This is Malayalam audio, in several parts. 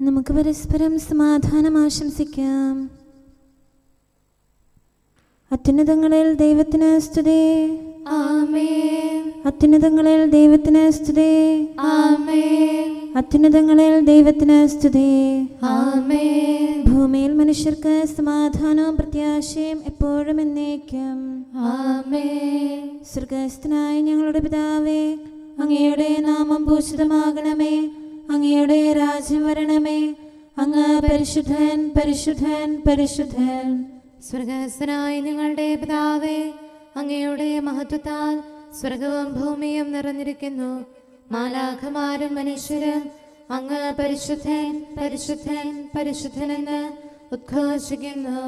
നമുക്ക് പരസ്പരം സമാധാനം ആശംസിക്കാം. അത്യുന്നതങ്ങളിൽ ദൈവത്തിന് സ്തുതി. ആമേൻ. അത്യുന്നതങ്ങളിൽ ദൈവത്തിന് സ്തുതി. ആമേൻ. അത്യുന്നതങ്ങളിൽ ദൈവത്തിന് സ്തുതി. ആമേൻ. ഭൂമിയിൽ മനുഷ്യർക്ക് സമാധാനവും പ്രത്യാശയും എപ്പോഴും എന്നേക്കും. ആമേൻ. സ്വർഗ്ഗസ്ഥനായ ഞങ്ങളുടെ പിതാവേ, അങ്ങയുടെ നാമം പൂജിതമാകണമേ. അങ്ങയുടെ രാജ്യം വരണമേ. അങ്ങ് പരിശുദ്ധൻ, പരിശുദ്ധൻ, പരിശുദ്ധൻ. സ്വർഗ്ഗസ്ഥനായ ഞങ്ങളുടെ പിതാവേ, അങ്ങയുടെ മഹത്വത്താൽ സ്വർഗവും ഭൂമിയും നിറഞ്ഞിരിക്കുന്നു. മാലാഖമാരും മനുഷ്യരും അങ്ങ് പരിശുദ്ധൻ, പരിശുദ്ധൻ, പരിശുദ്ധനെന്ന് ഉദ്ഘോഷിക്കുന്നു.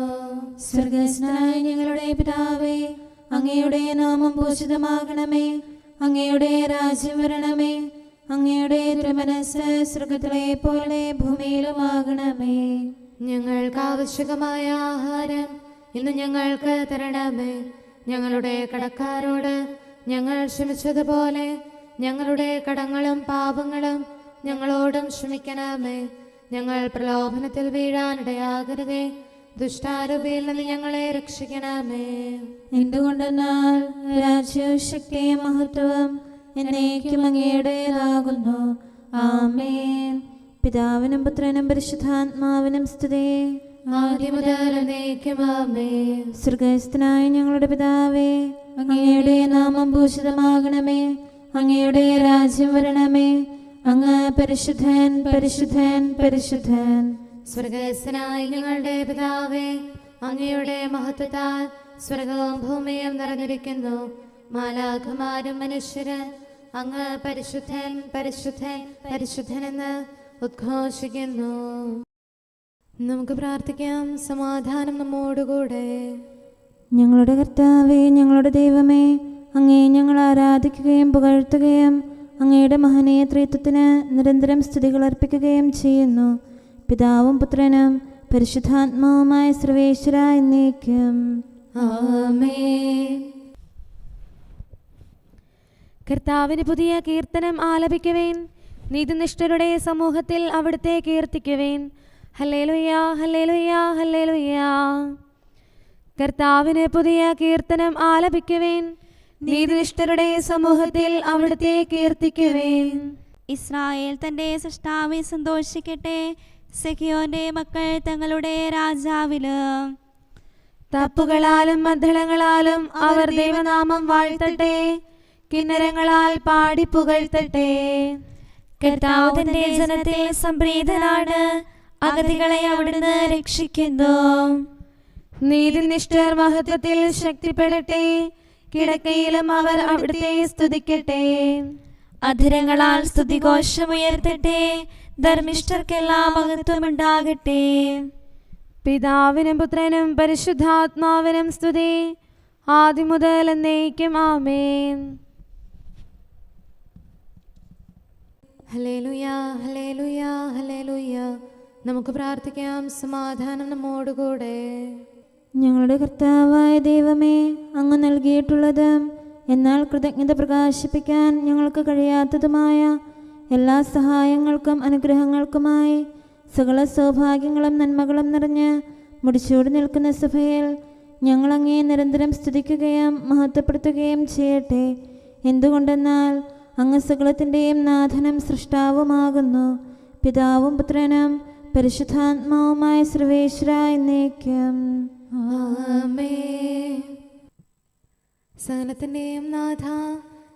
സ്വർഗ്ഗസ്ഥനായ ഞങ്ങളുടെ പിതാവേ, അങ്ങയുടെ നാമം പൂജിതമാകണമേ. അങ്ങയുടെ രാജ്യം വരണമേ. അങ്ങയുടെ തിരുമനസ്സ് സ്വർഗ്ഗത്തിലെ പോലെ ഭൂമിയിലുമാകണമേ. ഞങ്ങൾക്ക് ആവശ്യമായ ആഹാരം ഇന്ന് ഞങ്ങൾക്ക് തരണമേ. ഞങ്ങളുടെ കടക്കാരോട് ഞങ്ങൾ ക്ഷമിച്ചതുപോലെ ഞങ്ങളുടെ കടങ്ങളും പാപങ്ങളും ഞങ്ങളോടും ക്ഷമിക്കണമേ. ഞങ്ങൾ പ്രലോഭനത്തിൽ വീഴാനിടയാകരുതേ. ദുഷ്ടാരൂപിയിൽ നിന്ന് ഞങ്ങളെ രക്ഷിക്കണമേ. എന്തുകൊണ്ടെന്നാൽ രാജ്യവും ശക്തിയും മഹത്വവും എന്നേക്കും അങ്ങയുടേതാകുന്നു. ആമേൻ. പിതാവിനും പുത്രനും പരിശുദ്ധാത്മാവിനും സ്തുതി. ആദ്യം മുതൽ എന്നേക്കും ആമേൻ. സ്വർഗ്ഗസ്ഥനായ ഞങ്ങളുടെ പിതാവേ, അങ്ങയുടെ നാമം പൂജിതമാകണമേ. അങ്ങയുടെ രാജ്യം വരണമേ. അങ്ങ് പരിശുദ്ധൻ, പരിശുദ്ധൻ, പരിശുദ്ധൻ. സ്വർഗ്ഗസ്ഥനായ ഞങ്ങളുടെ പിതാവേ, അങ്ങയുടെ മഹത്വത്താൽ സ്വർഗവും ഭൂമിയും നിറഞ്ഞിരിക്കുന്നു. മാലാഖമാരും മനുഷ്യരും അങ്ങ് പരിശുദ്ധൻ, പരിശുദ്ധൻ, പരിശുദ്ധനെന്ന് ഉദ്ഘോഷിക്കുന്നു. നമുക്ക് പ്രാർത്ഥിക്കാം. സമാധാനം നമ്മോടുകൂടെ. ഞങ്ങളുടെ കർത്താവേ, ഞങ്ങളുടെ ദൈവമേ, അങ്ങേ ഞങ്ങൾ ആരാധിക്കുകയും പുകഴ്ത്തുകയും അങ്ങയുടെ മഹനീയ ത്രിത്വത്തിന് നിരന്തരം സ്തുതികൾ അർപ്പിക്കുകയും ചെയ്യുന്നു. പിതാവും പുത്രനും പരിശുദ്ധാത്മാവുമായ സർവേശ്വര എന്നേക്കും. ആമേൻ. കർത്താവിന് പുതിയ കീർത്തനം ആലപിക്കുവേൻ. നീതിനിഷ്ഠരുടെ സമൂഹത്തിൽ അവിടുത്തെ കീർത്തിക്കുവേൻ. Hallelujah, hallelujah, hallelujah. കർത്താവിന് പുതിയ കീർത്തനം ആലപിക്കുവേൻ. നീതിനിഷ്ഠരുടെ സമൂഹത്തിൽ അവിടുത്തെ കീർത്തിക്കുവേൻ. ഇസ്രായേൽ തന്റെ സൃഷ്ടാവിൽ സന്തോഷിക്കട്ടെ. സെഖിയോന്റെ മക്കൾ തങ്ങളുടെ രാജാവില്. തപ്പുകളാലും മദ്ദളങ്ങളാലും അവർ ദൈവനാമം വാഴ്ത്തട്ടെ. കിന്നരങ്ങളാൽ പാടി പുകഴ്ത്തട്ടെ. കർത്താവ് തന്റെ ജനത്തിൽ സംപ്രീതനാണ്. അഗതികളെ അവിടുന്ന് രക്ഷിക്കുന്നു. നീതിനിഷ്ഠർ മഹത്വത്തിൽ ശക്തിപ്പെടട്ടെ. കിടക്കയിലും അവർ അവിടുത്തെ സ്തുതിക്കട്ടെ. അധരങ്ങളാൽ സ്തുതിഘോഷമുയർത്തട്ടെ. ധർമ്മിഷ്ഠർക്കെല്ലാം മഹത്വമുണ്ടാകട്ടെ. പിതാവിനും പുത്രനും പരിശുദ്ധാത്മാവിനും സ്തുതി. ആദ്യം മുതൽ എന്നേക്കും ആമേൻ. Hallelujah, hallelujah, hallelujah. നമുക്ക് പ്രാർത്ഥിക്കാം. സമാധാനം നമ്മോടുകൂടെ. ഞങ്ങളുടെ കർത്താവായ ദൈവമേ, അങ്ങ് നൽകിയിട്ടുള്ളതും എന്നാൽ കൃതജ്ഞത പ്രകാശിപ്പിക്കാൻ ഞങ്ങൾക്ക് കഴിയാത്തതുമായ എല്ലാ സഹായങ്ങൾക്കും അനുഗ്രഹങ്ങൾക്കുമായി സകല സൗഭാഗ്യങ്ങളും നന്മകളും നിറഞ്ഞ് മുടിച്ചൂടി നിൽക്കുന്ന സഭയിൽ ഞങ്ങൾ അങ്ങേ നിരന്തരം സ്തുതിക്കുകയും മഹത്വപ്പെടുത്തുകയും ചെയ്യട്ടെ. എന്തുകൊണ്ടെന്നാൽ അങ്ങ് സകലത്തിൻ്റെയും നാഥനും സൃഷ്ടാവുമാകുന്നു. പിതാവും പുത്രനും പരിശുദ്ധാത്മാവുമായ സർവേശ്വര എന്നേക്കും. ആമേൻ. സകലത്തിന്റെയും നാഥ,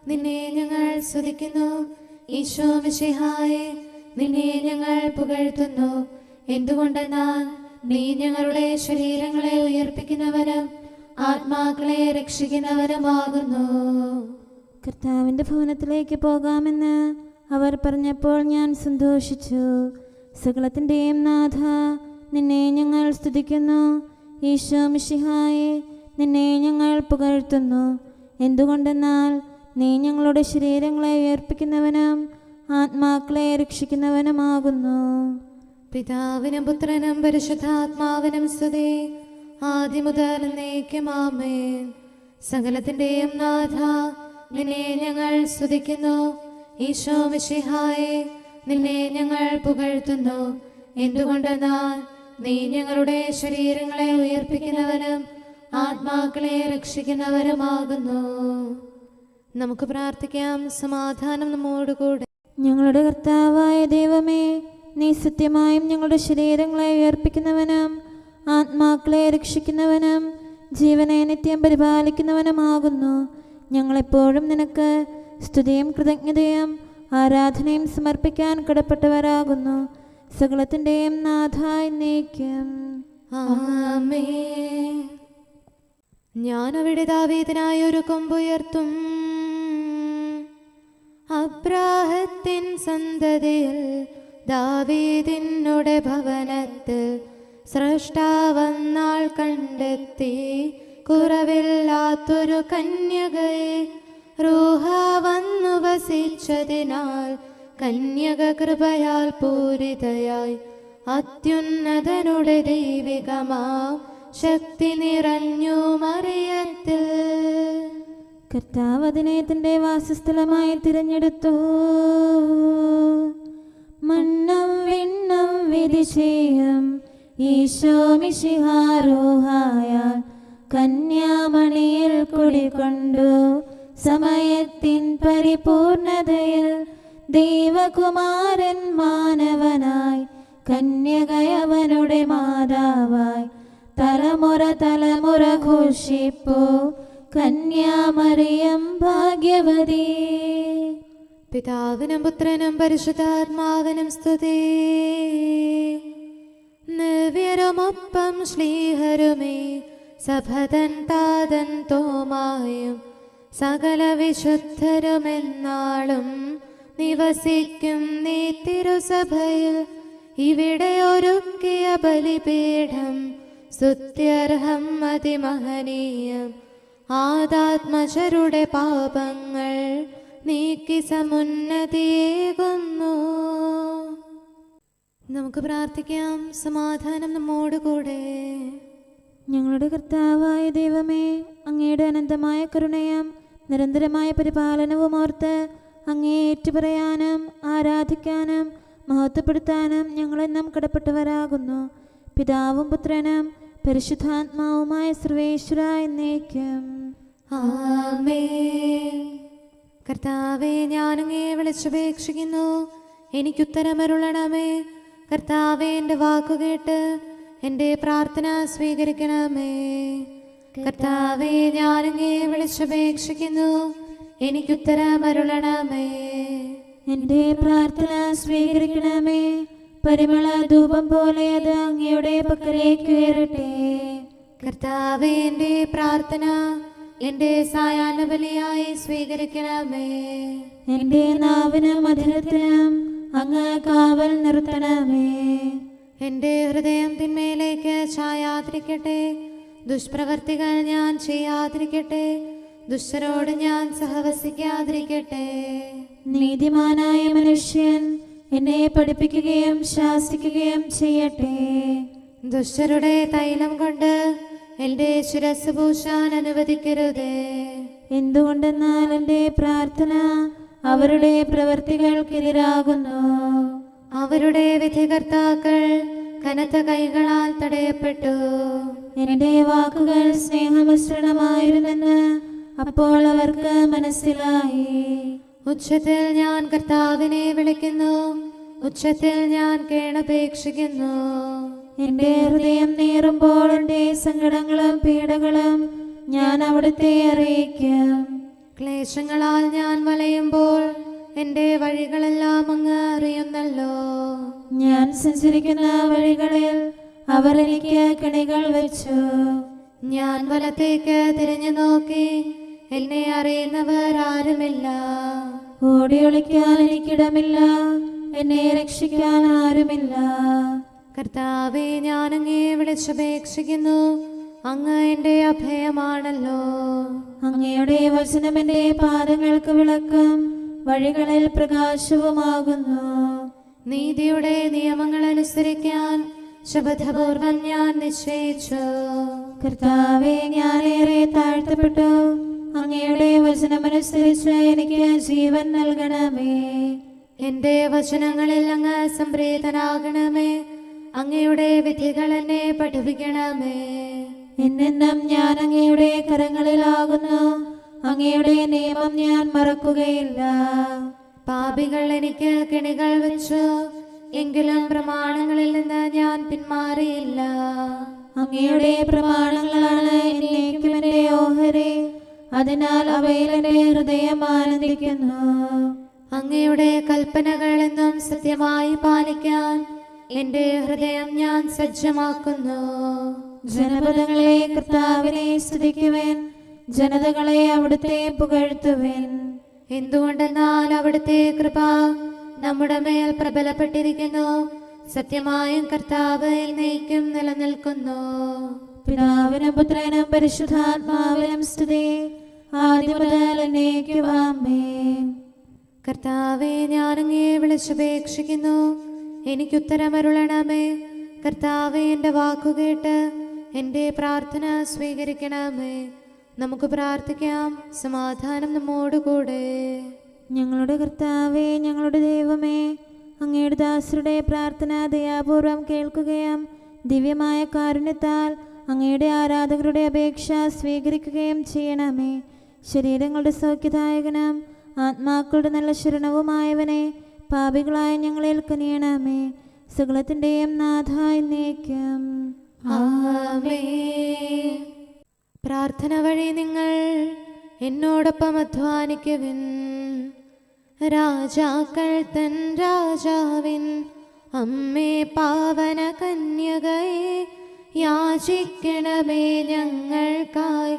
നിന്നെ ഞങ്ങൾ സ്തുതിക്കുന്നു. ഈശോ മിശിഹായേ, നിന്നെ ഞങ്ങൾ പുകഴ്ത്തുന്നു. എന്തുകൊണ്ടെന്നാൽ നീ ഞങ്ങളുടെ ശരീരങ്ങളെ ഉയർപ്പിക്കുന്നവനും ആത്മാക്കളെ രക്ഷിക്കുന്നവനുമാകുന്നു. കർത്താവിൻ്റെ ഭവനത്തിലേക്ക് പോകാമെന്ന് അവർ പറഞ്ഞപ്പോൾ ഞാൻ സന്തോഷിച്ചു. സകലത്തിൻ്റെയും നാഥ, നിന്നെ ഞങ്ങൾ സ്തുതിക്കുന്നു. ഈശോ മിശിഹായേ, നിന്നെ ഞങ്ങൾ പുകഴ്ത്തുന്നു. എന്തുകൊണ്ടെന്നാൽ നീ ഞങ്ങളുടെ ശരീരങ്ങളെ ഉയർപ്പിക്കുന്നവനും ആത്മാക്കളെ രക്ഷിക്കുന്നവനുമാകുന്നു. പിതാവിനും പുത്രനും പരിശുദ്ധാത്മാവിനും സ്തുതി. ആദ്യം മുതൽ എന്നേക്കും ആമേൻ. സകലത്തിന്റെയും നാഥ, നിന്നെ ഞങ്ങൾ സ്തുതിക്കുന്നു. ഈശോ മിശിഹായേ, നിന്നെ ഞങ്ങൾ പുകഴ്ത്തുന്നു. എന്തുകൊണ്ടെന്നാൽ നീ ഞങ്ങളുടെ ശരീരങ്ങളെ ഉയർപ്പിക്കുന്നവനും ആത്മാക്കളെ രക്ഷിക്കുന്നവരുമാകുന്നു. നമുക്ക് പ്രാർത്ഥിക്കാം. സമാധാനം നമ്മോടുകൂടെ. ഞങ്ങളുടെ കർത്താവായ ദൈവമേ, നീ സത്യമായും ഞങ്ങളുടെ ശരീരങ്ങളെ ഉയർപ്പിക്കുന്നവനും ആത്മാക്കളെ രക്ഷിക്കുന്നവനും ജീവനെ നിത്യം പരിപാലിക്കുന്നവനുമാകുന്നു. ഞങ്ങളെപ്പോഴും നിനക്ക് സ്തുതിയും കൃതജ്ഞതയും ആരാധനയും സമർപ്പിക്കാൻ കടപ്പെട്ടവരാകുന്നു. സകലത്തിൻ്റെയും നാഥ എന്നേക്കും. ആമേൻ. ഞാൻ അവിടെ ദാവീദിനായി ഒരു കൊമ്പുയർത്തും, അബ്രാഹത്തിൻ സന്തതിയിൽ ദാവീദിനുടെ ഭവനത്തിൽ സ്രഷ്ടാവന്നാൾ കണ്ടെത്തി കുറവില്ലാത്തൊരു കന്യകയെ റൂഹ വന്നു വസിച്ചതിനാൽ കന്യക കൃപയാൽ പൂരിതയായി അത്യുന്നതനുടെ ദൈവികമാം ശക്തി നിറഞ്ഞു മറിയത്തിൽ. കർത്താവ് അതിനെ തൻ്റെ വാസസ്ഥലമായി തിരഞ്ഞെടുത്തു. മണ്ണും വിണ്ണും വിധി ചെയ്യും ഈശോ മിശിഹാരോഹായ കന്യാമണിയിൽ കുടികൊണ്ടു സമയത്തിൻ പരിപൂർണതയിൽ ദൈവകുമാരൻ മാനവനായി കന്യകയവനുടെ മാതാവായി തലമുറ തലമുറ ഘോഷിപ്പോ കന്യാമറിയം ഭാഗ്യവതി. പിതാവിനും പുത്രനും പരിശുദ്ധാത്മാവിനും സ്തുതി. നവ്യരുമൊപ്പം ശ്ലീഹരുമേ സഭതൻ താതൻ തോമായും സകല വിശുദ്ധരുമെന്നാളും നിവസിക്കും നീ തിരുസഭയിൽ. ഇവിടെ ഒരുക്കിയ ബലിപീഠം സ്തുത്യർഹം അതിമഹനീയം. ആദാത്മജരുടെ പാപങ്ങൾ നീക്കി സമുന്നതിയേകുന്നു. നമുക്ക് പ്രാർത്ഥിക്കാം. സമാധാനം നമ്മോടുകൂടെ. ഞങ്ങളുടെ കർത്താവായ ദൈവമേ, അങ്ങയുടെ അനന്തമായ കരുണയും നിരന്തരമായ പരിപാലനവും ഓർത്ത് അങ്ങേ ഏറ്റുപറയാനും ആരാധിക്കാനും മഹത്വപ്പെടുത്താനും ഞങ്ങളെന്നും കടപ്പെട്ടവരാകുന്നു. പിതാവും പുത്രനും പരിശുദ്ധാത്മാവുമായ സർവേശ്വര എന്നേക്കും. ആമേൻ. കർത്താവേ, ഞാനങ്ങേ വിളിച്ചപേക്ഷിക്കുന്നു, എനിക്കുത്തരമരുളണമേ. കർത്താവേ, എൻ്റെ വാക്കുകേട്ട് എൻ്റെ പ്രാർത്ഥന സ്വീകരിക്കണമേ. കർത്താവേ, ഞാനങ്ങേ വിളിച്ചപേക്ഷിക്കുന്നു, എനിക്കുത്തരമരുളണമേ. എൻ്റെ പ്രാർത്ഥന സ്വീകരിക്കണമേ. പരിമള ധൂപം പോലെ അത് അങ്ങയുടെ പക്കലേക്ക് ഉയരട്ടെ. കർത്താവേ, എൻ്റെ പ്രാർത്ഥന എൻ്റെ സായാഹ്ന ബലിയായി സ്വീകരിക്കണമേ. എൻ്റെ നാവിനും മധുരത്തിനും അങ്ങ് കാവൽ നിർത്തണമേ. എൻ്റെ ഹൃദയം തിന്മയിലേക്ക് ചായാതിരിക്കട്ടെ. ദുഷ്പ്രവർത്തികൾ ഞാൻ ചെയ്യാതിരിക്കട്ടെ. ദുഷ്ടരോട് ഞാൻ സഹവസിക്കാതിരിക്കട്ടെ. നീതിമാനായ മനുഷ്യൻ എന്നെ പഠിപ്പിക്കുകയും ശാസിക്കുകയും ചെയ്യട്ടെ. ദുഷ്ടരുടെ തൈലം കൊണ്ട് എൻ്റെ ശിരസ് പൂശാൻ അനുവദിക്കരുതേ. എന്തുകൊണ്ടെന്നാൽ എൻ്റെ പ്രാർത്ഥന അവരുടെ പ്രവൃത്തികൾക്കെതിരാകുന്നു. അവരുടെ വിധികർത്താക്കൾ കനത്ത കൈകളാൽ തടയപ്പെട്ടു. എൻ്റെ വാക്കുകൾ സ്നേഹമിശ്രണമായിരുന്നെന്ന് അപ്പോൾ അവർക്ക് മനസ്സിലായി. ഉച്ചത്തിൽ ഞാൻ കർത്താവിനെ വിളിക്കുന്നു, ഉച്ചത്തിൽ ഞാൻ കേണപേക്ഷിക്കുന്നു. എൻ്റെ ഹൃദയം നീറുമ്പോൾ എൻ്റെ സങ്കടങ്ങളും പീഡകളും ഞാൻ അവിടുത്തെ അറിയിക്കും. ക്ലേശങ്ങളാൽ ഞാൻ വലയുമ്പോൾ എൻ്റെ വഴികളെല്ലാം അങ്ങ് അറിയുന്നല്ലോ. ഞാൻ സഞ്ചരിക്കുന്ന വഴികളിൽ അവർ എനിക്ക് കെണികൾ വെച്ചു. ഞാൻ വലത്തേക്ക് തിരിഞ്ഞു നോക്കി, എന്നെ അറിയുന്നവർ ആരുമില്ല. ഓടിയൊളിക്കാൻ എനിക്കിടമില്ല, എന്നെ രക്ഷിക്കാൻ ആരുമില്ല. കർത്താവേ, ഞാൻ അങ്ങേ വിളിച്ചപേക്ഷിക്കുന്നു, അങ്ങ് എൻ്റെ അഭയമാണല്ലോ. അങ്ങയുടെ വചനം എൻ്റെ പാദങ്ങൾക്ക് വിളക്കും വഴികളിൽ പ്രകാശവുമാകുന്നു. നീതിയുടെ നിയമങ്ങൾ അനുസരിക്കാൻ ശപഥപൂർവം ഞാൻ നിശ്ചയിച്ചു. കർത്താവേ, ഞാനേറെ താഴ്ത്തപ്പെട്ടു. അങ്ങയുടെ വചനമനുസരിച്ച് എനിക്ക് ജീവൻ നൽകണമേ. എൻ്റെ വചനങ്ങളിൽ അങ്ങ് സംപ്രീതനാകണമേ. അങ്ങയുടെ വിധികൾ എന്നെ പഠിപ്പിക്കണമേ. എന്നെന്നും ഞാൻ അങ്ങയുടെ കരങ്ങളിലാകുന്നു, അങ്ങയുടെ നിയമം ഞാൻ മറക്കുകയില്ല. പാപികൾ എനിക്ക് കെണികൾ വെച്ചു, എങ്കിലും പ്രമാണങ്ങളിൽ നിന്ന് ഞാൻ പിന്മാറിയില്ല. അങ്ങയുടെ പ്രമാണങ്ങളാണ് എന്നേക്കും എന്റെ ഓഹരി, അതിനാൽ അവയിൽ എന്റെ ഹൃദയം ആനന്ദിക്കുന്നു. അങ്ങയുടെ കൽപ്പനകൾ എന്നും സത്യമായി പാലിക്കാൻ എന്റെ ഹൃദയം ഞാൻ സജ്ജമാക്കുന്നു. ജനപദങ്ങളെ കർത്താവിനെ സ്തുതിക്കുവേൻ, ജനതകളെ അവിടുത്തെ പുകഴ്ത്തുവേൻ. എന്തുകൊണ്ടെന്നാൽ അവിടുത്തെ കൃപ നമ്മുടെ മേൽ പ്രബലപ്പെട്ടിരിക്കുന്നു. സത്യമായും കർത്താവ് എന്നേക്കും നിലനിൽക്കുന്നു. പിതാവിനും പുത്രനും പരിശുദ്ധാത്മാവിനും സ്തുതി, ആദ്യം മുതൽ എന്നേക്കും ആമേൻ. കർത്താവെ, ഞാൻ അങ്ങയെ വിളിച്ചപേക്ഷിക്കുന്നു, എനിക്കുത്തരമരുളണമേ. കർത്താവെ, എൻ്റെ വാക്കുകേട്ട് എൻ്റെ പ്രാർത്ഥന സ്വീകരിക്കണമേ. നമുക്ക് പ്രാർത്ഥിക്കാം. സമാധാനം നമ്മോടുകൂടെ. ഞങ്ങളുടെ കർത്താവേ, ഞങ്ങളുടെ ദൈവമേ, അങ്ങയുടെ ദാസരുടെ പ്രാർത്ഥന ദയാപൂർവം കേൾക്കുകയും ദിവ്യമായ കാരുണ്യത്താൽ അങ്ങയുടെ ആരാധകരുടെ അപേക്ഷ സ്വീകരിക്കുകയും ചെയ്യണമേ. ശരീരങ്ങളുടെ സൗഖ്യദായകനും ആത്മാക്കളുടെ നല്ല ശരണവുമായവനെ, പാപികളായ ഞങ്ങളിൽ കനിയണമേ. സകലത്തിൻ്റെയും നാഥ എന്നേക്കും ആമേൻ. പ്രാർത്ഥന വഴി നിങ്ങൾ എന്നോടൊപ്പം അധ്വാനിക്കുവിൻ. രാജാക്കൾ തൻ രാജാവിൻ അമ്മേ പാവന കന്യകയെ, യാചിക്കണമേ ഞങ്ങൾക്കായി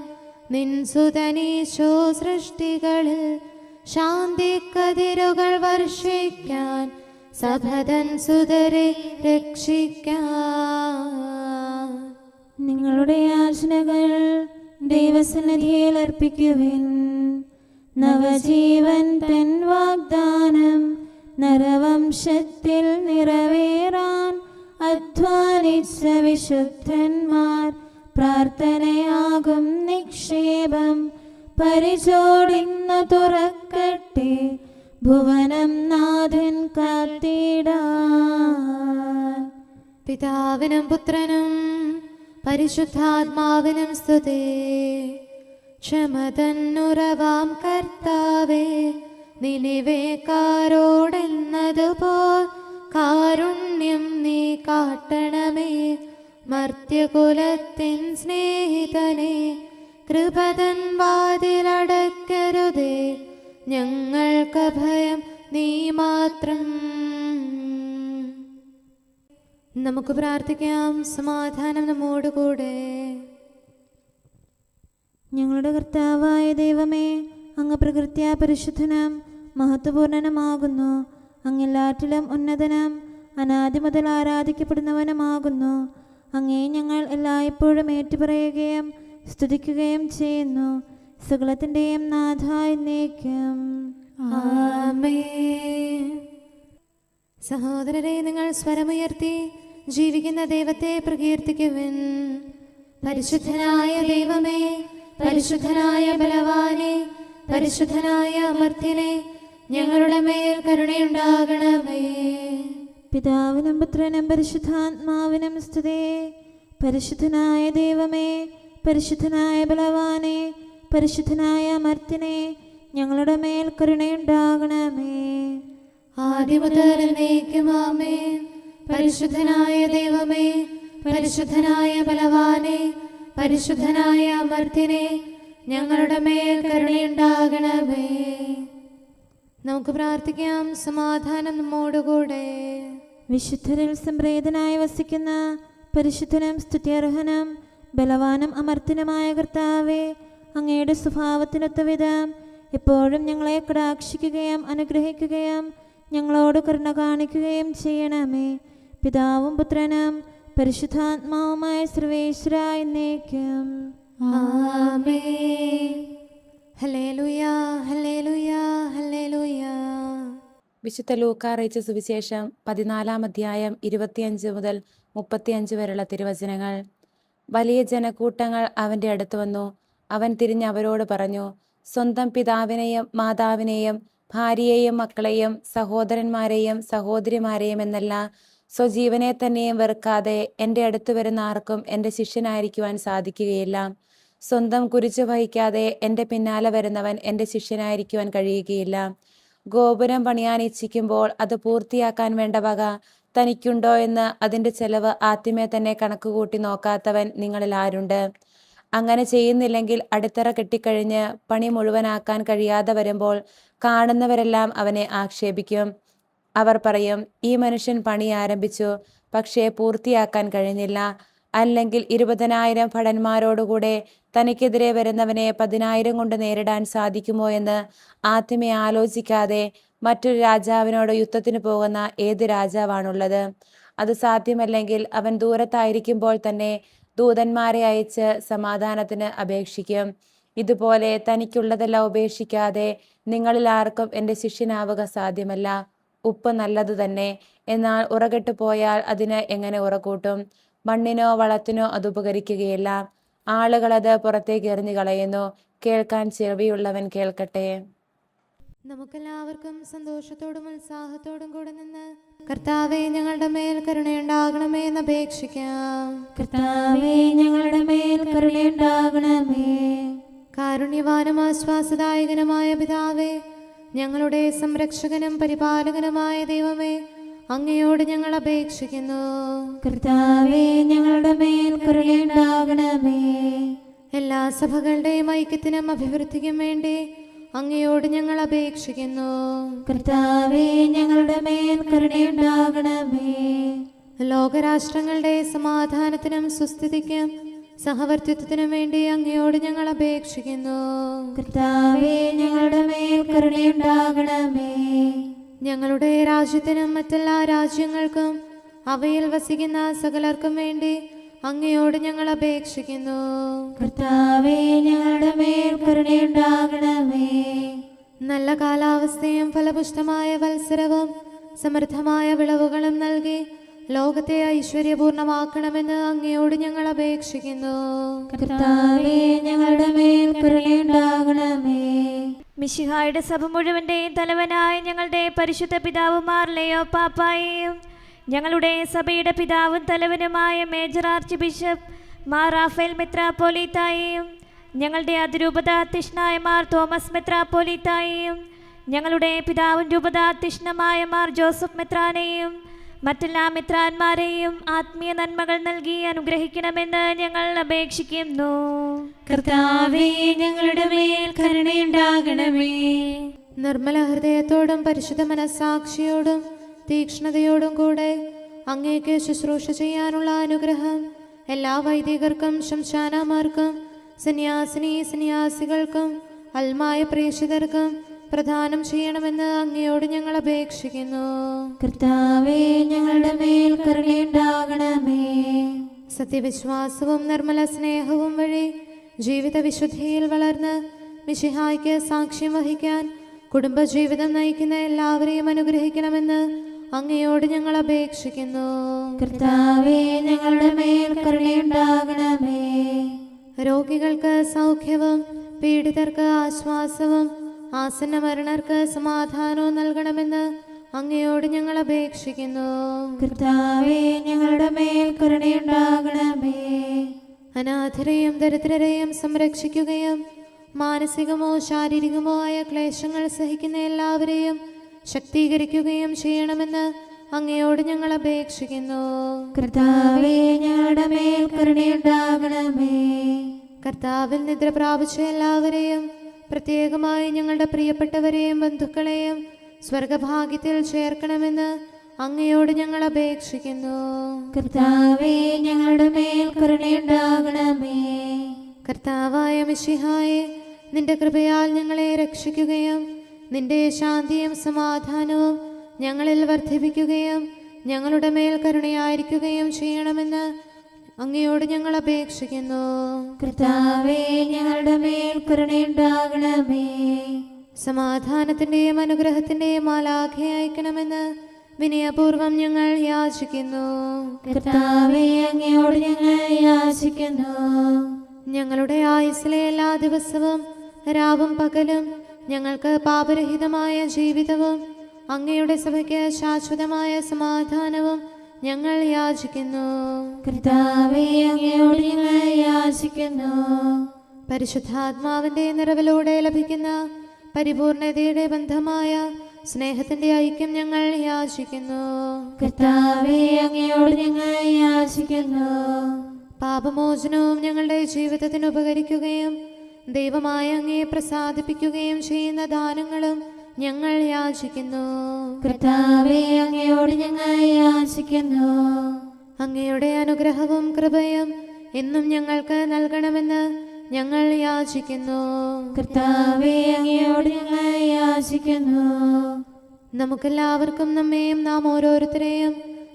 നിൻ സുതനീശോ. സൃഷ്ടികളിൽ ശാന്തി കതിരുകൾ വർഷിക്കാൻ സഭതൻ സുതരെ രക്ഷിക്കാൻ. നിങ്ങളുടെ യാചനകൾ ദൈവസന്നിധിയിൽ അർപ്പിക്കുവിൻ. നവജീവൻ തൻ വാഗ്ദാനം നരവംശത്തിൽ നിറവേറാൻ അധ്വാനിച്ച വിശുദ്ധന്മാർ പ്രാർത്ഥനയാകും നിക്ഷേപം പരിചോടിന്നു തുറക്കട്ടെ. ഭുവനം നാഥൻ കാത്തിടാൻ. പിതാവിനും പുത്രനും പരിശുദ്ധാത്മാവിനും സ്തുതി. ക്ഷമതന്നുറവാം കർത്താവേ, നിനിവേക്കാരോടെന്നതുപോൽ കാരുണ്യം നീ കാട്ടണമേ. മർത്യകുലത്തിൻ സ്നേഹിതനെ, കൃപതൻ വാതിലടക്കരുതേ. ഞങ്ങൾക്ക് ഭയം നീ മാത്രം. നമുക്ക് പ്രാർത്ഥിക്കാം. സമാധാനം നമ്മോടുകൂടെ. ഞങ്ങളുടെ കർത്താവായ ദൈവമേ, അങ്ങ് പ്രകൃത്യാ പരിശുദ്ധനും മഹത്വപൂർണനുമാകുന്നു. അങ്ങെല്ലാറ്റിലും ഉന്നതനും അനാദി മുതൽ ആരാധിക്കപ്പെടുന്നവനുമാകുന്നു. അങ്ങേ ഞങ്ങൾ എല്ലായ്പ്പോഴും ഏറ്റുപറയുകയും സ്തുതിക്കുകയും ചെയ്യുന്നു. സകലത്തിൻ്റെയും നാഥ എന്നേക്കും ആമേൻ. സഹോദരരെ, നിങ്ങൾ സ്വരമുയർത്തി ജീവിക്കുന്ന ദൈവത്തെ പ്രകീർത്തിക്കുവിൻ. പരിശുദ്ധനായ ദൈവമേ, പരിശുദ്ധനായ ബലവാനെ, പരിശുദ്ധനായ അമർത്യനെ, ഞങ്ങളുടെ മേൽ കരുണയുണ്ടാകണമേ. പിതാവിനും പുത്രനും പരിശുദ്ധാത്മാവിനും സ്തുതി. പരിശുദ്ധനായ ദൈവമേ, പരിശുദ്ധനായ ബലവാനെ, പരിശുദ്ധനായ അമർത്യനെ, ഞങ്ങളുടെ മേൽ കരുണയുണ്ടാകണമേ. ആദ്യം മുതൽ എന്നേക്കും ആമേൻ. പരിശുദ്ധനായ ദൈവമേ, പരിശുദ്ധനായ ബലവാനെ, പരിശുദ്ധനായ അമർത്യനെ, ഞങ്ങളുടെ മേൽ കരുണയുണ്ടാകണമേ. നമുക്ക് പ്രാർത്ഥിക്കാം. സമാധാനം നമ്മോടുകൂടെ. വിശുദ്ധരിൽ സംപ്രീതനായി വസിക്കുന്ന പരിശുദ്ധനും സ്തുത്യർഹനും ബലവാനും അമർത്യനുമായ കർത്താവേ, അങ്ങയുടെ സ്വഭാവത്തിനൊത്ത വിധം എപ്പോഴും ഞങ്ങളെ കടാക്ഷിക്കുകയും അനുഗ്രഹിക്കുകയും ഞങ്ങളോട് കരുണ കാണിക്കുകയും ചെയ്യണമേ. പിതാവും പുത്രനും പരിശുദ്ധാത്മാവുമായ സർവേശ്വര എന്നേക്കും ആമേൻ. Hallelujah, hallelujah, hallelujah. വിശുദ്ധ ലൂക്കാ അറിയിച്ച സുവിശേഷം 14-ാം അധ്യായം 25 മുതൽ 35 വരെയുള്ള തിരുവചനങ്ങൾ. വലിയ ജനക്കൂട്ടങ്ങൾ അവൻ്റെ അടുത്ത് വന്നു. അവൻ തിരിഞ്ഞ് അവരോട് പറഞ്ഞു, സ്വന്തം പിതാവിനെയും മാതാവിനെയും ഭാര്യയെയും മക്കളെയും സഹോദരന്മാരെയും സഹോദരിമാരെയും എന്നല്ല, സ്വജീവനെ തന്നെയും വെറുക്കാതെ എൻ്റെ അടുത്ത് വരുന്ന ആർക്കും എൻ്റെ ശിഷ്യനായിരിക്കുവാൻ സാധിക്കുകയില്ല. സ്വന്തം കുരിശു വഹിക്കാതെ എൻ്റെ പിന്നാലെ വരുന്നവൻ എൻ്റെ ശിഷ്യനായിരിക്കുവാൻ കഴിയുകയില്ല. ഗോപുരം പണിയാൻ ഇച്ഛിക്കുമ്പോൾ അത് പൂർത്തിയാക്കാൻ വേണ്ട വക തനിക്കുണ്ടോ എന്ന് അതിൻ്റെ ചെലവ് ആദ്യമേ തന്നെ കണക്കുകൂട്ടി നോക്കാത്തവൻ നിങ്ങളിൽ ആരുണ്ട്? അങ്ങനെ ചെയ്യുന്നില്ലെങ്കിൽ അടിത്തറ കെട്ടിക്കഴിഞ്ഞ് പണി മുഴുവനാക്കാൻ കഴിയാതെ വരുമ്പോൾ കാണുന്നവരെല്ലാം അവനെ ആക്ഷേപിക്കും. അവർ പറയും, ഈ മനുഷ്യൻ പണി ആരംഭിച്ചു, പക്ഷേ പൂർത്തിയാക്കാൻ കഴിഞ്ഞില്ല. അല്ലെങ്കിൽ 20,000 ഭടന്മാരോടുകൂടെ തനിക്കെതിരെ വരുന്നവനെ 10,000 കൊണ്ട് നേരിടാൻ സാധിക്കുമോ എന്ന് ആദ്യമേ ആലോചിക്കാതെ മറ്റൊരു രാജാവിനോട് യുദ്ധത്തിന് പോകുന്ന ഏത് രാജാവാണുള്ളത്? അത് സാധ്യമല്ലെങ്കിൽ അവൻ ദൂരത്തായിരിക്കുമ്പോൾ തന്നെ ദൂതന്മാരെ അയച്ച് സമാധാനത്തിന് അപേക്ഷിക്കും. ഇതുപോലെ തനിക്കുള്ളതെല്ലാം ഉപേക്ഷിക്കാതെ നിങ്ങളിൽ ആർക്കും എൻ്റെ ശിഷ്യനാവുക സാധ്യമല്ല. ഉപ്പ് നല്ലതു തന്നെ, എന്നാൽ ഉറകെട്ടു പോയാൽ അതിന് എങ്ങനെ ഉറകൂട്ടും? മണ്ണിനോ വളത്തിനോ അത് ഉപകരിക്കുകയില്ല. ആളുകളത് പുറത്തേക്ക് എറിഞ്ഞു കളയുന്നു. കേൾക്കാൻ ചെവിയുള്ളവൻ കേൾക്കട്ടെ. നമുക്കെല്ലാവർക്കും സന്തോഷത്തോടും ഉത്സാഹത്തോടും കൂടെ നിന്ന് കർത്താവേ ഞങ്ങളുടെ മേൽ കരുണയുണ്ടാകണമേ എന്ന് അപേക്ഷിക്കാം. കർത്താവേ ഞങ്ങളുടെ മേൽ കരുണയുണ്ടാകണമേ. കാരുണ്യവാനും ആശ്വാസദായകനുമായ പിതാവേ, ഞങ്ങളുടെ സംരക്ഷകനും പരിപാലകനുമായ ദൈവമേ, അങ്ങയോട് ഞങ്ങൾ അപേക്ഷിക്കുന്നു. കർത്താവേ ഞങ്ങളുടെ മേൽ കരുണയുണ്ടാകണമേ. എല്ലാ സഭകളുടെയും ഐക്യത്തിനും അഭിവൃദ്ധിക്കും വേണ്ടി അങ്ങയോട് ഞങ്ങൾ അപേക്ഷിക്കുന്നു. കർത്താവേ ഞങ്ങളുടെ മേൽ കരുണയുണ്ടാകണമേ. ലോകരാഷ്ട്രങ്ങളുടെ സമാധാനത്തിനും സുസ്ഥിതിക്കും സഹവർത്തിത്വത്തിനും വേണ്ടി അങ്ങയോട് ഞങ്ങൾ അപേക്ഷിക്കുന്നു. കർത്താവേ ഞങ്ങളുടെ മേൽ കരുണയുണ്ടാകണമേ. ഞങ്ങളുടെ രാജ്യത്തിനും മറ്റെല്ലാ രാജ്യങ്ങൾക്കും അവയിൽ വസിക്കുന്ന സകലർക്കും വേണ്ടി അങ്ങയോട് ഞങ്ങൾ അപേക്ഷിക്കുന്നു. കർത്താവേ ഞങ്ങളുടെ മേൽ കരുണയുണ്ടാകണമേ. നല്ല കാലാവസ്ഥയും ഫലപുഷ്ടമായ വത്സരവും സമൃദ്ധമായ വിളവുകളും നൽകി ലോകത്തെ ഐശ്വര്യപൂർണമാക്കണമെന്ന് അങ്ങയോട് ഞങ്ങൾ അപേക്ഷിക്കുന്നു. കർത്താവേ ഞങ്ങളുടെ മേൽ കരുണയുണ്ടാകണമേ. മിശിഹായുടെ സഭ മുഴുവൻ്റെയും തലവനായ ഞങ്ങളുടെ പരിശുദ്ധ പിതാവുമാർ ലെയോ പാപ്പായെയും ഞങ്ങളുടെ സഭയുടെ പിതാവും തലവനുമായ major archbishop Mar Raphael മെത്രാപ്പോലീത്തായെയും ഞങ്ങളുടെ അതിരൂപതാധ്യക്ഷനായ മാർ തോമസ് മെത്രാപ്പോലീത്തായെയും ഞങ്ങളുടെ പിതാവും രൂപതാധ്യക്ഷനുമായ മാർ ജോസഫ് മെത്രാനെയും മറ്റെല്ലാ മെത്രാന്മാരെയും ആത്മീയ നന്മകൾ നൽകി അനുഗ്രഹിക്കണമെന്ന് ഞങ്ങൾ അപേക്ഷിക്കുന്നു. കർത്താവേ ഞങ്ങളുടെ മേൽ കരുണയുണ്ടാകണമേ. നിർമ്മല ഹൃദയത്തോടും പരിശുദ്ധ മനസ്സാക്ഷിയോടും തീക്ഷ്ണതയോടും കൂടെ അങ്ങേക്ക് ശുശ്രൂഷ ചെയ്യാനുള്ള അനുഗ്രഹം എല്ലാ വൈദികർക്കും ശംശാനമാർക്കും സന്യാസികൾക്കും അൽമായ പ്രേക്ഷിതർക്കും പ്രദാനം ചെയ്യണമെന്ന് അങ്ങയോട് ഞങ്ങൾ അപേക്ഷിക്കുന്നു. കർത്താവേ ഞങ്ങളുടെ മേൽ കരുണയുണ്ടാകണമേ. സത്യവിശ്വാസവും നിർമ്മല സ്നേഹവും വഴി ജീവിത വിശുദ്ധിയിൽ വളർന്ന് മിശിഹായ്ക്ക് സാക്ഷ്യം വഹിക്കാൻ കുടുംബജീവിതം നയിക്കുന്ന എല്ലാവരെയും അനുഗ്രഹിക്കണമെന്ന് അങ്ങയോട് ഞങ്ങൾ അപേക്ഷിക്കുന്നു. കർത്താവേ ഞങ്ങളുടെ മേൽ കരുണയുണ്ടാകണമേ. രോഗികൾക്ക് സൗഖ്യവും പീഡിതർക്ക് ആശ്വാസവും ആസന്ന മരണർക്ക് സമാധാനവും നൽകണമെന്ന് അങ്ങയോട് ഞങ്ങൾ അപേക്ഷിക്കുന്നു. കർത്താവേ ഞങ്ങളുടെ മേൽ കരുണയുണ്ടാകണമേ. അനാഥരെയും ദരിദ്രരെയും സംരക്ഷിക്കുകയും മാനസികമോ ശാരീരികമോ ആയ ക്ലേശങ്ങൾ സഹിക്കുന്ന എല്ലാവരെയും ശക്തീകരിക്കുകയും ചെയ്യണമെന്ന് അങ്ങയോട് ഞങ്ങൾ അപേക്ഷിക്കുന്നു. കർത്താവേ ഞങ്ങളുടെ മേൽ കരുണയുണ്ടാകണമേ. കർത്താവിൽ നിദ്ര പ്രാപിച്ച എല്ലാവരെയും പ്രത്യേകമായി ഞങ്ങളുടെ പ്രിയപ്പെട്ടവരെയും ബന്ധുക്കളെയും സ്വർഗഭാഗ്യത്തിൽ ചേർക്കണമെന്ന് അങ്ങയോട് ഞങ്ങൾ അപേക്ഷിക്കുന്നു. കർത്താവേ ഞങ്ങളുടെ മേൽ കരുണയുണ്ടാകണമേ. കർത്താവായ മിശിഹായെ, നിന്റെ കൃപയാൽ ഞങ്ങളെ രക്ഷിക്കുകയും നിന്റെ ശാന്തിയും സമാധാനവും ഞങ്ങളിൽ വർദ്ധിപ്പിക്കുകയും ഞങ്ങളുടെ മേൽ കരുണയായിരിക്കുകയും ചെയ്യണമെന്ന് അങ്ങയോട് ഞങ്ങൾ അപേക്ഷിക്കുന്നു. കർത്താവേ ഞങ്ങളുടെ മേൽ കരുണയുണ്ടാകണമേ. സമാധാനത്തിന്റെയും അനുഗ്രഹത്തിന്റെയും മാലാഖയെ അയക്കണമെന്ന് വിനയപൂർവം ഞങ്ങൾ യാചിക്കുന്നു. കർത്താവേ അങ്ങയോട് ഞങ്ങൾ യാചിക്കുന്നു. ഞങ്ങളുടെ ആയുസ്സിലെ എല്ലാ ദിവസവും രാവും പകലും ഞങ്ങൾക്ക് പാപരഹിതമായ ജീവിതവും അങ്ങയുടെ സഭയ്ക്ക് ശാശ്വതമായ സമാധാനവും ഞങ്ങൾ യാചിക്കുന്നു. കർത്താവേ, അങ്ങയോട് ഞങ്ങൾ യാചിക്കുന്നു. പരിശുദ്ധാത്മാവിന്റെ നിറവിലൂടെ ലഭിക്കുന്ന പരിപൂർണതയുടെ ബന്ധമായ സ്നേഹത്തിന്റെ ഐക്യം ഞങ്ങൾ യാചിക്കുന്നു. കർത്താവേ, അങ്ങയോട് ഞങ്ങൾ യാചിക്കുന്നു. പാപമോചനവും ഞങ്ങളുടെ ജീവിതത്തിന് ഉപകരിക്കുകയും ദൈവമായ അങ്ങയെ പ്രസാദിപ്പിക്കുകയും ചെയ്യുന്ന ദാനങ്ങളും ഞങ്ങൾ യാചിക്കുന്നു. കർത്താവേ, അങ്ങയോട് ഞങ്ങൾ യാചിക്കുന്നു. അങ്ങയുടെ അനുഗ്രഹവും കൃപയും എന്നും ഞങ്ങൾക്ക് നൽകണമെന്ന് ഞങ്ങൾ യാചിക്കുന്നു. കർത്താവേ, അങ്ങയോട് ഞങ്ങൾ യാചിക്കുന്നു. നമുക്കെല്ലാവർക്കും നമ്മെയും നാം ഓരോരുത്തരെയും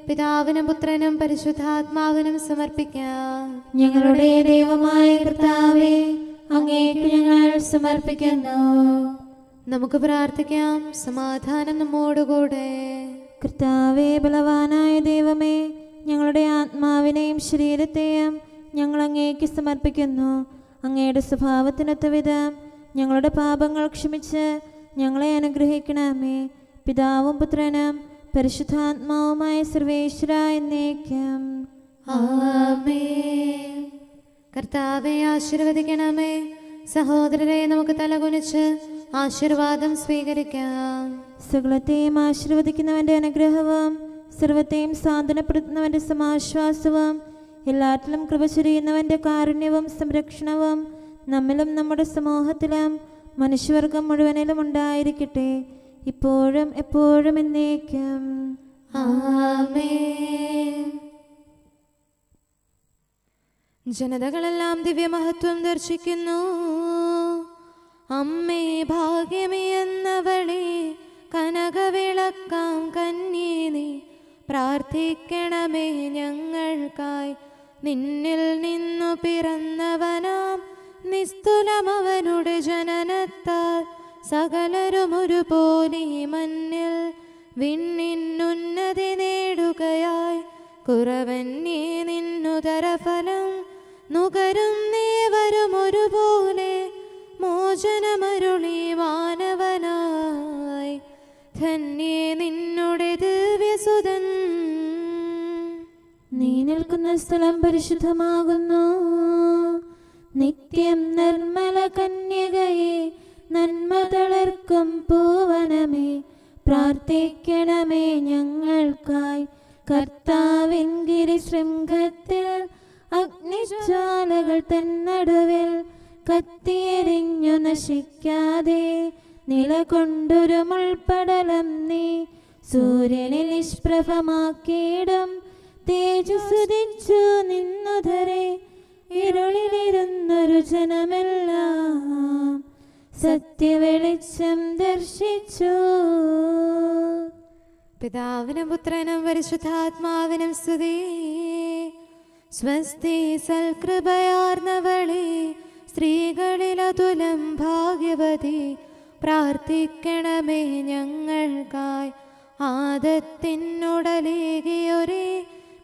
പിതാവിനും പുത്രനും പരിശുദ്ധാത്മാവിനും സമർപ്പിക്കാം. ഞങ്ങളുടെ ദൈവമായ കർത്താവേ, അങ്ങേക്ക് ഞങ്ങൾ സമർപ്പിക്കുന്നു. നമുക്ക് പ്രാർത്ഥിക്കാം. സമാധാനം നമ്മോടുകൂടെ. കർത്താവേ, ബലവാനായ ദൈവമേ, ഞങ്ങളുടെ ആത്മാവിനെയും ശരീരത്തെയും ഞങ്ങൾ അങ്ങേക്ക് സമർപ്പിക്കുന്നു. അങ്ങയുടെ സ്വഭാവത്തിനൊത്ത വിധം ഞങ്ങളുടെ പാപങ്ങൾ ക്ഷമിച്ച് ഞങ്ങളെ അനുഗ്രഹിക്കണമേ. പിതാവും പുത്രനും പരിശുദ്ധാത്മാവുമായ സർവേശ്വര എന്നേക്കും. ആമേൻ. കർത്താവെ ആശീർവദിക്കണമേ. സഹോദരരെ, നമുക്ക് തലകുനിച്ച് ആശീർവാദം സ്വീകരിക്കാം. സകലത്തെയും ആശീർവദിക്കുന്നവന്റെ അനുഗ്രഹവും സർവത്തെയും സാന്ത്വനപ്പെടുത്തുന്നവന്റെ സമാശ്വാസവും എല്ലാറ്റിലും കൃപ ചൊരിയുന്നവന്റെ കാരുണ്യവും സംരക്ഷണവും നമ്മിലും നമ്മുടെ സമൂഹത്തിലും മനുഷ്യവർഗം മുഴുവനിലും ഉണ്ടായിരിക്കട്ടെ, ഇപ്പോഴും എപ്പോഴും എന്നേക്കും. ആമേൻ. ജനതകളെല്ലാം ദിവ്യമഹത്വം ദർശിക്കുന്നു. അമ്മേ ഭാഗ്യമേ എന്നവളെ, കനകവിളക്കാം കന്യേ നീ, പ്രാർത്ഥിക്കണമേ ഞങ്ങൾക്കായി. നിന്നിൽ നിന്നു പിറന്നവനാം നിസ്തുലമവനുടെ ജനനത്താൽ സകലരും ഒരുപോലെ മണ്ണിൽ വിണ്ണിന്നുന്നതി നേടുകയായി. കുറവന്യേ നിന്നുദരഫലം നുകരും നേവരും ഒരുപോലെ, മോചനമരുളി മാനവനായി. ധന്യേ നിന്നുടെ ദിവ്യസുതൻ. നീ നിൽക്കുന്ന സ്ഥലം പരിശുദ്ധമാകുന്നു. നിത്യം നിർമ്മല കന്യകയെ, നന്മ തളർക്കും പൂവനമേ, പ്രാർത്ഥിക്കണമേ ഞങ്ങൾക്കായി. കർത്താവിൻ ഗിരിശൃംഗത്തിൽ അഗ്നിജ്വാലകൾ തന്നടുവിൽ കത്തിയെരിഞ്ഞു നശിക്കാതെ നിലകൊണ്ടൊരു മുൾപ്പടലം നീ. സൂര്യനെ നിഷ്പ്രഭമാക്കിയിടും തേജസ്സുദിച്ചു നിന്നുധരെ, ഇരുളിലിരുന്നൊരു ജനമെല്ലാം സത്യവെളിച്ചം ദർശിച്ചു. പിതാവിനും പുത്രനും പരിശുദ്ധാത്മാവിനും സ്തുതി. സ്വസ്തി സൽകൃപയാർന്നവളെ, സ്ത്രീകളിൽ അതുലം ഭാഗ്യവതി, പ്രാർത്ഥിക്കണമേ ഞങ്ങൾക്കായി. ആദത്തിനുടലേകിയൊരേ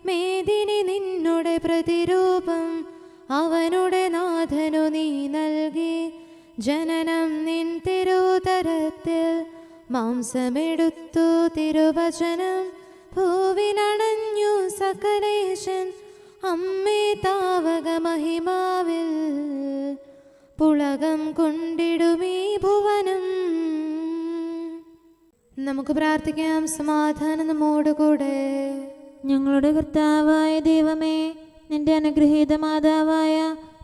മേദിനി നിന്നുടെ പ്രതിരൂപം, അവനുടെ നാഥനു നീ നൽകി. ജനനം നിൻ തിരുതരത്തിൽ മാംസമെടുത്തു തിരുവചനം, ഭൂവിലണഞ്ഞു സകലേശൻ. അമ്മേ താവക മഹിമാവിൽ പുളകം കൊണ്ടിടുമീ ഭുവനം. നമുക്ക് പ്രാർത്ഥിക്കാം. സമാധാനം നമ്മോടുകൂടെ. ഞങ്ങളുടെ കർത്താവായ ദൈവമേ, നിന്റെ അനുഗ്രഹീത മാതാവായ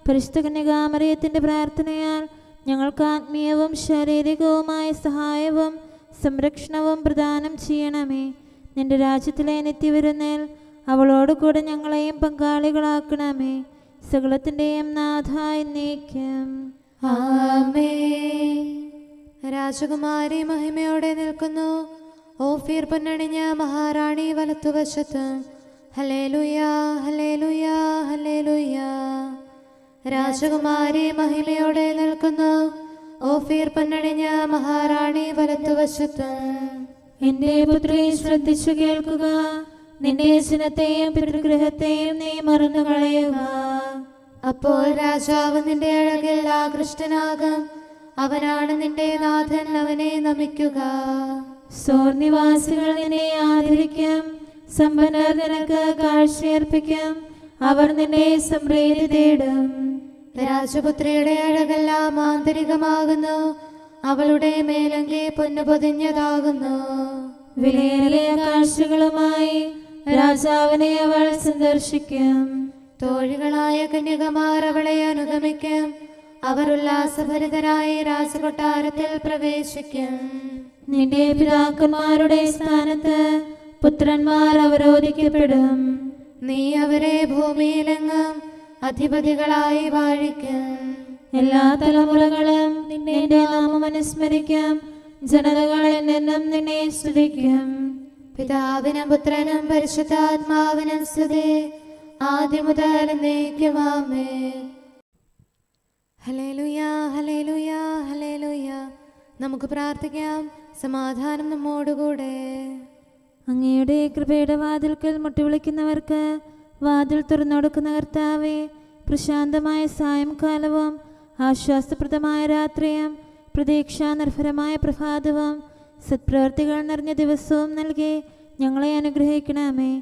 പരിശുദ്ധ കന്യകാമറിയത്തിന്റെ പ്രാർത്ഥനയാൽ ഞങ്ങൾക്ക് ആത്മീയവും ശാരീരികവുമായ സഹായവും സംരക്ഷണവും പ്രദാനം ചെയ്യണമേ. നിന്റെ രാജ്യത്തിലെ നിത്യവിരുന്നിൽ അവളോട് കൂടെ ഞങ്ങളെയും പങ്കാളികളാക്കണമേ. സകലത്തിൻ്റെയും നാഥ എന്നേക്കും. ആമേൻ. രാജകുമാരി മഹിമയോടെ നിൽക്കുന്നു. ഓഫീർ പൊന്നണിഞ്ഞ മഹാറാണി വലത്തുവശത്ത്. ഹല്ലേലൂയാ ഹല്ലേലൂയാ ഹല്ലേലൂയാ. രാജകുമാരി മഹിമയോടെ നിൽക്കുന്നു. ഓഫീർ പൊന്നണിഞ്ഞ മഹാറാണി വലത്തുവശത്ത്. എന്റെ പുത്രി ശ്രദ്ധിച്ചു കേൾക്കുക, നിന്റെ ജനത്തെയും പിതൃഗൃഹത്തെയും നീ മറന്നു കളയുക. അപ്പോൾ രാജാവ് നിന്റെ അഴകിൽ ആകൃഷ്ടനാകും. അവനാണ് നിന്റെ നാഥൻ, അവനെ നമിക്കുക. സോർ നിവാസികൾ നിന്നെ ആദരിക്കും. സമ്പന്നർ നിനക്ക് കാഴ്ചയർപ്പിക്കും, അവർ നിന്നെ സംപ്രീതി തേടും. രാജപുത്രിയുടെ അഴകെല്ലാം ആന്തരികമാകുന്നു, അവളുടെ മേലങ്കി പൊന്നു പൊതിഞ്ഞതാകുന്നു. വിലയേറിയ കാഴ്ചകളുമായി രാജാവിനെ അവൾ സന്ദർശിക്കും. തോഴികളായ കന്യകമാർ അവളെ അനുഗമിക്കും, അവർ ഉല്ലാസഭരിതരായി രാജകൊട്ടാരത്തിൽ പ്രവേശിക്കും. നിന്റെ പിതാക്കന്മാരുടെ സ്ഥാനത്ത് പുത്രന്മാർ അവരോധിക്കപ്പെടും. നീ അവരെ ഭൂമിയിലെങ്ങും അധിപതികളായി വാഴിക്കും. എല്ലാ തലമുറകളും നിന്റെ നാമം അനുസ്മരിക്കും, ജനതകൾ എന്നെന്നും നിന്നെ സ്തുതിക്കും. പിതാവിനും പുത്രനും പരിശുദ്ധാത്മാവിനും സ്തുതി, ആദ്യം മുതൽ എന്നേക്കും ആമേൻ. ഹല്ലേലൂയാ, ഹല്ലേലൂയാ, ഹല്ലേലൂയാ. നമുക്ക് പ്രാർത്ഥിക്കാം. സമാധാനം നമ്മോടുകൂടെ. അങ്ങയുടെ കൃപയുടെ വാതിൽക്കൽ മുട്ടിവിളിക്കുന്നവർക്ക് വാതിൽ തുറന്നുകൊടുക്കുന്ന കർത്താവേ, പ്രശാന്തമായ സായംകാലവും ആശ്വാസപ്രദമായ രാത്രിയും പ്രതീക്ഷാനിർഭരമായ പ്രഭാതവും സത്പ്രവർത്തികൾ നിറഞ്ഞ ദിവസവും നൽകി ഞങ്ങളെ അനുഗ്രഹിക്കണമേ.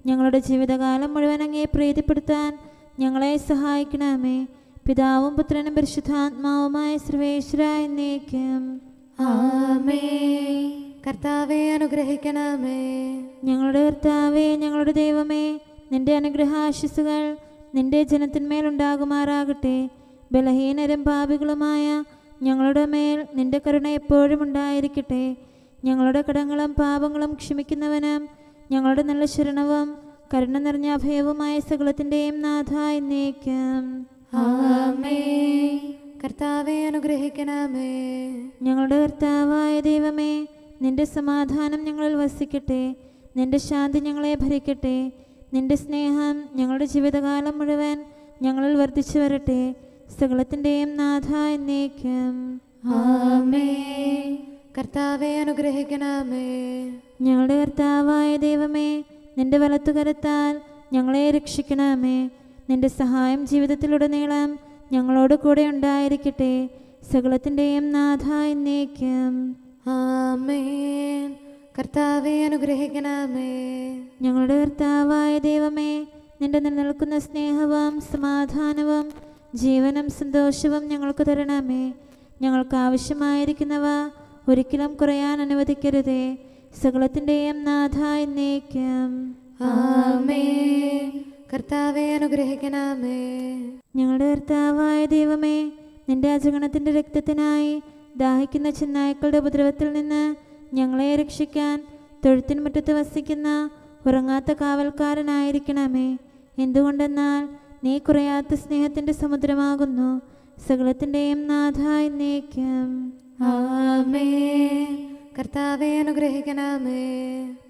ഞങ്ങളുടെ ജീവിതകാലം മുഴുവൻ അങ്ങേ പ്രീതിപ്പെടുത്താൻ ഞങ്ങളെ സഹായിക്കണമേ. പിതാവും പുത്രനും പരിശുദ്ധാത്മാവുമായ സർവേശ്വരായ എന്നേക്കും ആമേൻ. കർത്താവെ അനുഗ്രഹിക്കണമേ. ഞങ്ങളുടെ കർത്താവേ, ഞങ്ങളുടെ ദൈവമേ, നിന്റെ അനുഗ്രഹാശിസുകൾ നിന്റെ ജനത്തിന്മേലുണ്ടാകുമാറാകട്ടെ. ബലഹീനരും പാപികളുമായ ഞങ്ങളുടെ മേൽ നിന്റെ കരുണ എപ്പോഴും ഉണ്ടായിരിക്കട്ടെ. ഞങ്ങളുടെ കടങ്ങളും പാപങ്ങളും ക്ഷമിക്കുന്നവനും ഞങ്ങളുടെ നല്ല ശരണവും കരുണ നിറഞ്ഞ അഭയവുമായ സകലത്തിൻ്റെയും നാഥ എന്നേക്കും ആമേൻ. കർത്താവെ അനുഗ്രഹിക്കണമേ. ഞങ്ങളുടെ കർത്താവായ ദൈവമേ, നിന്റെ സമാധാനം ഞങ്ങളിൽ വസിക്കട്ടെ. നിന്റെ ശാന്തി ഞങ്ങളെ ഭരിക്കട്ടെ. നിന്റെ സ്നേഹം ഞങ്ങളുടെ ജീവിതകാലം മുഴുവൻ ഞങ്ങളിൽ വർദ്ധിച്ചു വരട്ടെ. സകലത്തിൻ്റെയും നാഥ എന്നേക്കും ആമേൻ. കർത്താവെ അനുഗ്രഹിക്കണമേ. ഞങ്ങളുടെ കർത്താവായ ദൈവമേ, നിന്റെ വലത്തുകരത്താൽ ഞങ്ങളെ രക്ഷിക്കണമേ. നിന്റെ സഹായം ജീവിതത്തിലുടനീളം ഞങ്ങളോട് കൂടെ ഉണ്ടായിരിക്കട്ടെ. സകലത്തിൻ്റെയും നാഥ എന്നേക്കും ആമേൻ. കർത്താവെ അനുഗ്രഹിക്കണമേ. ഞങ്ങളുടെ കർത്താവായ ദൈവമേ, നിന്റെ നിലനിൽക്കുന്ന സ്നേഹവും സമാധാനവും ജീവനും സന്തോഷവും ഞങ്ങൾക്ക് തരണമേ. ഞങ്ങൾക്ക് ആവശ്യമായിരിക്കുന്നവ ഒരിക്കലും കുറയാൻ അനുവദിക്കരുതേ. സകലത്തിൻ്റെയും നാഥ എന്നേക്കും ആമേൻ. കർത്താവെ അനുഗ്രഹിക്കണമേ. ഞങ്ങളുടെ കർത്താവായ ദൈവമേ, നിന്റെ അജഗണത്തിൻ്റെ രക്തത്തിനായി ദാഹിക്കുന്ന ചെന്നായ്ക്കളുടെ ഉപദ്രവത്തിൽ നിന്ന് ഞങ്ങളെ രക്ഷിക്കാൻ തൊഴുത്തിൻ മുറ്റത്ത് വസിക്കുന്ന ഉറങ്ങാത്ത കാവൽക്കാരനായിരിക്കണമേ. എന്തുകൊണ്ടെന്നാൽ നീ കുറയാത്ത സ്നേഹത്തിൻ്റെ സമുദ്രമാകുന്നു. സകലത്തിൻ്റെയും നാഥ എന്നേക്കും ആമേൻ. കർത്താവെ അനുഗ്രഹിക്കണമേ.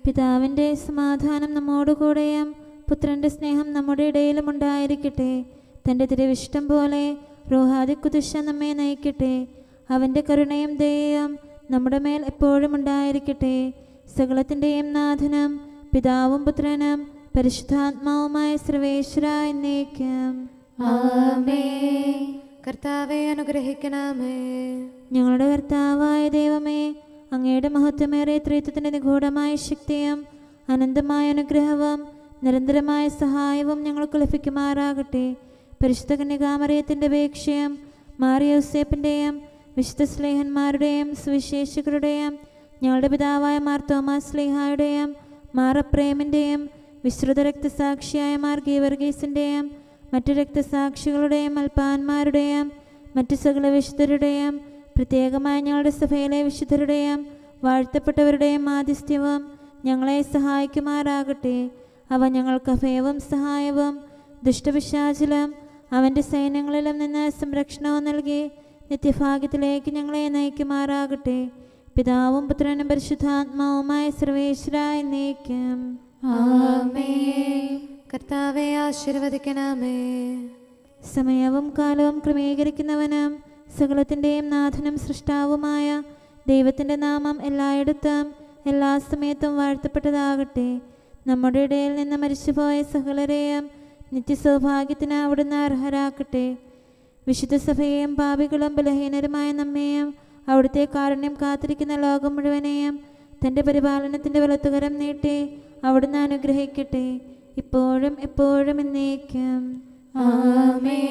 പിതാവിൻ്റെ സമാധാനം നമ്മോടുകൂടെയും പുത്രൻ്റെ സ്നേഹം നമ്മുടെ ഇടയിലും ഉണ്ടായിരിക്കട്ടെ. തൻ്റെ തിരുവിഷ്ടം പോലെ റോഹാദിക്കുദിശ നമ്മെ നയിക്കട്ടെ. അവൻ്റെ കരുണയും ദയയും നമ്മുടെ മേൽ എപ്പോഴും ഉണ്ടായിരിക്കട്ടെ. സകലത്തിൻ്റെയും നാഥനും പിതാവും പുത്രനും പരിശുദ്ധാത്മാവുമായ സർവേശ്വര എന്നേക്കും ആമേൻ. കർത്താവെ അനുഗ്രഹിക്കണമേ. ഞങ്ങളുടെ കർത്താവായ ദൈവമേ, അങ്ങയുടെ മഹത്വമേറിയ ത്രിത്വത്തിൻ്റെ നിഗൂഢമായ ശക്തിയും അനന്തമായ അനുഗ്രഹവും നിരന്തരമായ സഹായവും ഞങ്ങൾക്ക് ലഭിക്കുമാറാകട്ടെ. പരിശുദ്ധ കന്യകാമറിയത്തിൻ്റെ അപേക്ഷയും മാറിയോസേപ്പിൻ്റെയും വിശുദ്ധ സ്ലേഹന്മാരുടെയും സുവിശേഷകരുടെയും ഞങ്ങളുടെ പിതാവായ മാർ തോമാസ് സ്ലീഹായുടെയും മാർ അപ്രേമിൻ്റെയും വിശ്രുത രക്തസാക്ഷിയായ മാർ ഗീവർഗീസിൻ്റെയും മറ്റു രക്തസാക്ഷികളുടെയും അൽപ്പാന്മാരുടെയും മറ്റു സകല വിശുദ്ധരുടെയും പ്രത്യേകമായി ഞങ്ങളുടെ സഭയിലെ വിശുദ്ധരുടെയും വാഴ്ത്തപ്പെട്ടവരുടെയും മാധ്യസ്ഥ്യവും ഞങ്ങളെ സഹായിക്കുമാറാകട്ടെ. അവ ഞങ്ങൾക്ക് അഭയവും സഹായവും ദുഷ്ടപിശാചിലും അവൻ്റെ സൈന്യങ്ങളിലും നിന്ന് സംരക്ഷണവും നൽകി നിത്യഭാഗ്യത്തിലേക്ക് ഞങ്ങളെ നയിക്കുമാറാകട്ടെ. പിതാവും പുത്രനും പരിശുദ്ധാത്മാവുമായ സർവേശ്വര എന്നേക്കും ആമേൻ. കർത്താവെ ആശീർവദിക്കണമേ. സമയവും കാലവും ക്രമീകരിക്കുന്നവനും സകലത്തിൻ്റെയും നാഥനും സൃഷ്ടാവുമായ ദൈവത്തിൻ്റെ നാമം എല്ലായിടത്തും എല്ലാ സമയത്തും വാഴ്ത്തപ്പെട്ടതാകട്ടെ. നമ്മുടെ ഇടയിൽ നിന്ന് മരിച്ചുപോയ സകലരെയും നിത്യസൗഭാഗ്യത്തിന് അവിടുന്ന് അർഹരാക്കട്ടെ. വിശുദ്ധ സഭയെയും പാപികളും ബലഹീനരുമായ നമ്മെയും അവിടുത്തെ കാരുണ്യം കാത്തിരിക്കുന്ന ലോകം മുഴുവനെയും തൻ്റെ പരിപാലനത്തിൻ്റെ വലത്തുകരം നീട്ടി അവിടുന്ന് അനുഗ്രഹിക്കട്ടെ, ഇപ്പോഴും എപ്പോഴും എന്നേക്കും. ആമേൻ.